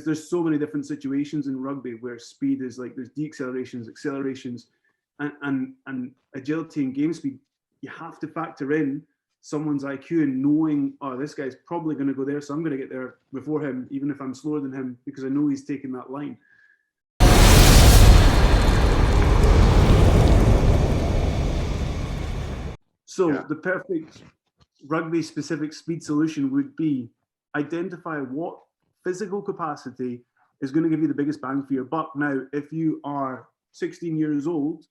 there's so many different situations in rugby where speed is like, there's deaccelerations, accelerations, and agility and game speed. You have to factor in someone's IQ and knowing, oh, this guy's probably going to go there, so I'm going to get there before him, even if I'm slower than him, because I know he's taking that line. So the perfect rugby-specific speed solution would be identify what physical capacity is going to give you the biggest bang for your buck. Now, if you are 16 years old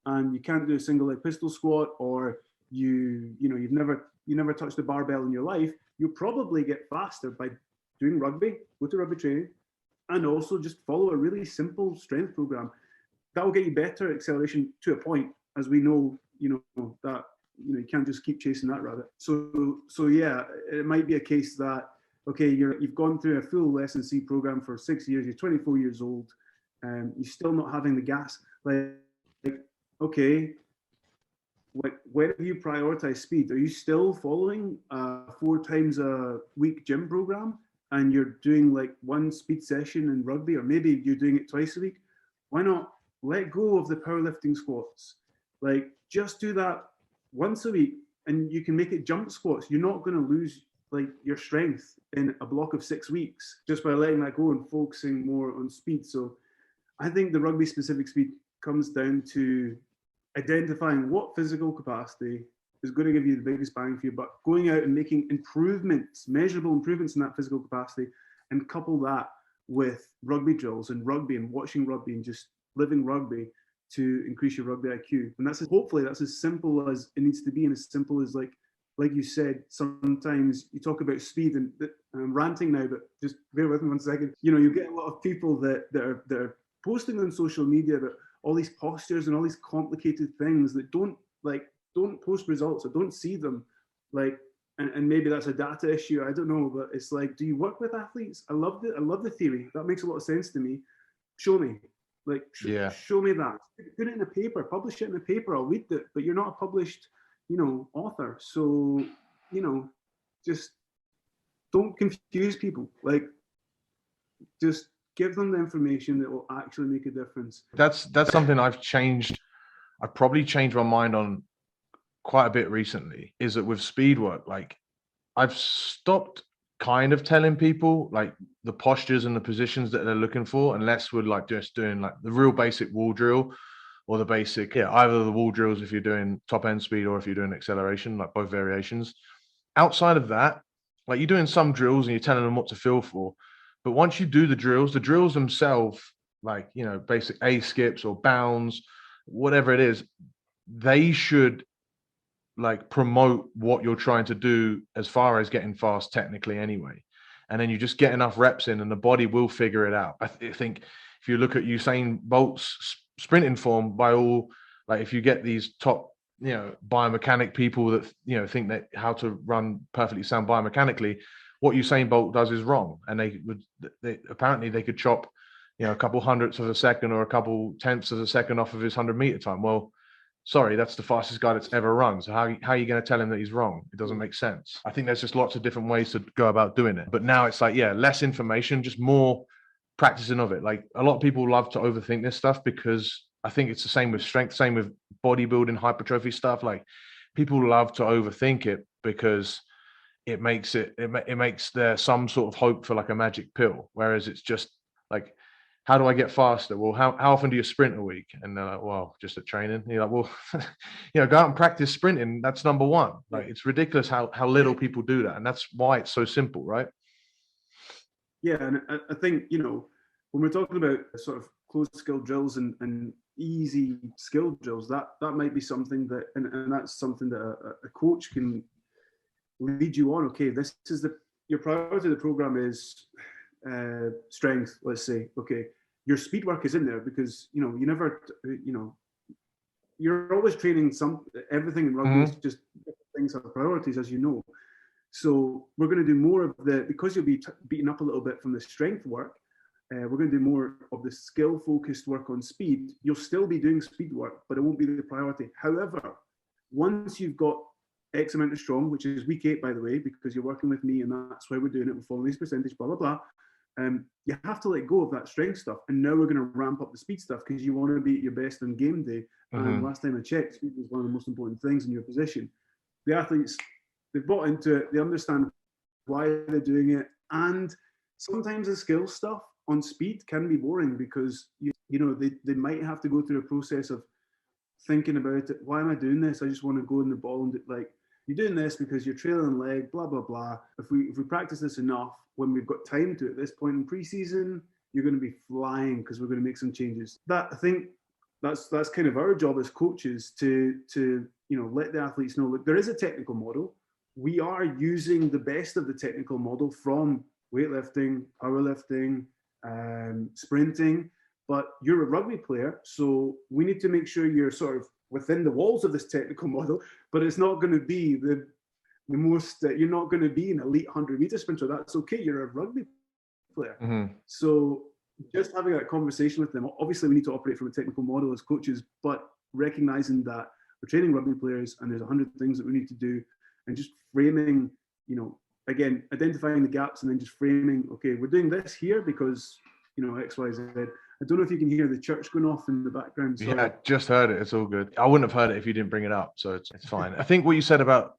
and you can't do a single leg pistol squat, or you've never touched a barbell in your life, you'll probably get faster by doing rugby, go to rugby training, and also just follow a really simple strength program. That will get you better acceleration to a point, as we know, that you can't just keep chasing that rabbit. So yeah, it might be a case that, okay, you've gone through a full S&C program for 6 years, you're 24 years old, and you're still not having the gas. Like okay, where do you prioritize speed? Are you still following a 4 times a week gym program, and you're doing like one speed session in rugby, or maybe you're doing it twice a week? Why not let go of the powerlifting squats? Like, just do that once a week, and you can make it jump squats. You're not going to lose like your strength in a block of 6 weeks just by letting that go and focusing more on speed. So I think the rugby specific speed comes down to identifying what physical capacity is going to give you the biggest bang for your buck, going out and making improvements, measurable improvements in that physical capacity, and couple that with rugby drills and rugby and watching rugby and just living rugby to increase your rugby IQ. And hopefully that's as simple as it needs to be, and as simple as like you said, sometimes you talk about speed, and I'm ranting now, but just bear with me 1 second. You get a lot of people that are posting on social media about all these postures and all these complicated things that don't post results or don't see them. Like, and maybe that's a data issue, I don't know, but it's like, do you work with athletes? I love the theory. That makes a lot of sense to me. Show me. Like, show me that. Put it in a paper, publish it in a paper, I'll read it. But you're not a published, author. So, just don't confuse people. Like, just give them the information that will actually make a difference. That's something I've probably changed my mind on quite a bit recently, is that with speed work, like, I've stopped kind of telling people like the postures and the positions that they're looking for, unless we're like just doing like the real basic wall drill, or the basic, either the wall drills if you're doing top end speed, or if you're doing acceleration, like both variations. Outside of that, like, you're doing some drills and you're telling them what to feel for. But once you do the drills themselves, like, basic A skips or bounds, whatever it is, they should like promote what you're trying to do as far as getting fast technically anyway. And then you just get enough reps in and the body will figure it out. I think if you look at Usain Bolt's sprinting form, by all, like, if you get these top, biomechanic people that, think that how to run perfectly sound biomechanically, what Usain Bolt does is wrong. And they apparently they could chop, a couple hundredths of a second or a couple tenths of a second off of his 100-meter time. Well, sorry, that's the fastest guy that's ever run. So how are you going to tell him that he's wrong? It doesn't make sense. I think there's just lots of different ways to go about doing it. But now it's like, less information, just more practicing of it. Like, a lot of people love to overthink this stuff, because I think it's the same with strength, same with bodybuilding, hypertrophy stuff. Like, people love to overthink it because it makes there some sort of hope for like a magic pill. Whereas it's just like, how do I get faster? Well, how often do you sprint a week? And they're like, well, just at training. And you're like, well, go out and practice sprinting. That's number one. Like, it's ridiculous how little people do that. And that's why it's so simple, right? Yeah. And I think, when we're talking about sort of closed skill drills and easy skill drills, that might be something that, and that's something that a coach can lead you on. Okay, this is your priority of the program is strength, let's say. Okay, your speed work is in there because you're always training everything in rugby. It's just things have priorities, as you know. So we're going to do more of because you'll be beaten up a little bit from the strength work. We're going to do more of the skill focused work on speed. You'll still be doing speed work, but it won't be the priority. However, once you've got X amount of strong, which is week 8, by the way, because you're working with me, and that's why we're doing it. We're following this percentage, blah, blah, blah. You have to let go of that strength stuff. And now we're going to ramp up the speed stuff because you want to be at your best on game day. And last time I checked, speed was one of the most important things in your position. The athletes, they've bought into it. They understand why they're doing it. And sometimes the skill stuff on speed can be boring because, they might have to go through a process of thinking about it. Why am I doing this? I just want to go in the ball and you're doing this because you're trailing leg, blah, blah, blah. If we practice this enough, when we've got time to at this point in preseason, you're going to be flying because we're going to make some changes. I think that's kind of our job as coaches to let the athletes know, look, there is a technical model. We are using the best of the technical model from weightlifting, powerlifting, sprinting, but you're a rugby player, so we need to make sure you're sort of within the walls of this technical model, but it's not going to be the most, you're not going to be an elite 100-meter sprinter. That's okay. You're a rugby player. So just having that conversation with them, obviously we need to operate from a technical model as coaches, but recognizing that we're training rugby players and there's 100 things that we need to do, and just framing, again, identifying the gaps and then just framing, okay, we're doing this here because, X, Y, Z. I don't know if you can hear the church going off in the background. Sorry. Yeah, just heard it. It's all good. I wouldn't have heard it if you didn't bring it up, so it's fine. I think what you said about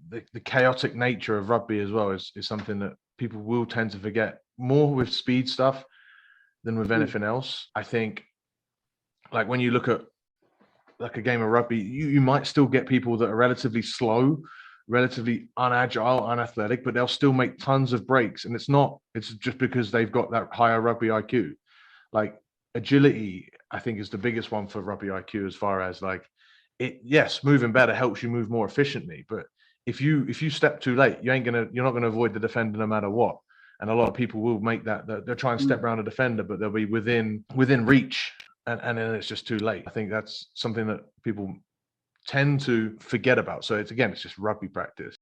the chaotic nature of rugby as well is something that people will tend to forget more with speed stuff than with anything else. I think, like when you look at like a game of rugby, you might still get people that are relatively slow, relatively unagile, unathletic, but they'll still make tons of breaks. And it's just because they've got that higher rugby IQ. Like agility, I think, is the biggest one for rugby IQ, as far as yes, moving better helps you move more efficiently. But if you step too late, you're not gonna avoid the defender no matter what. And a lot of people will make that they'll try and step around a defender, but they'll be within reach, and then it's just too late. I think that's something that people tend to forget about. So it's just rugby practice.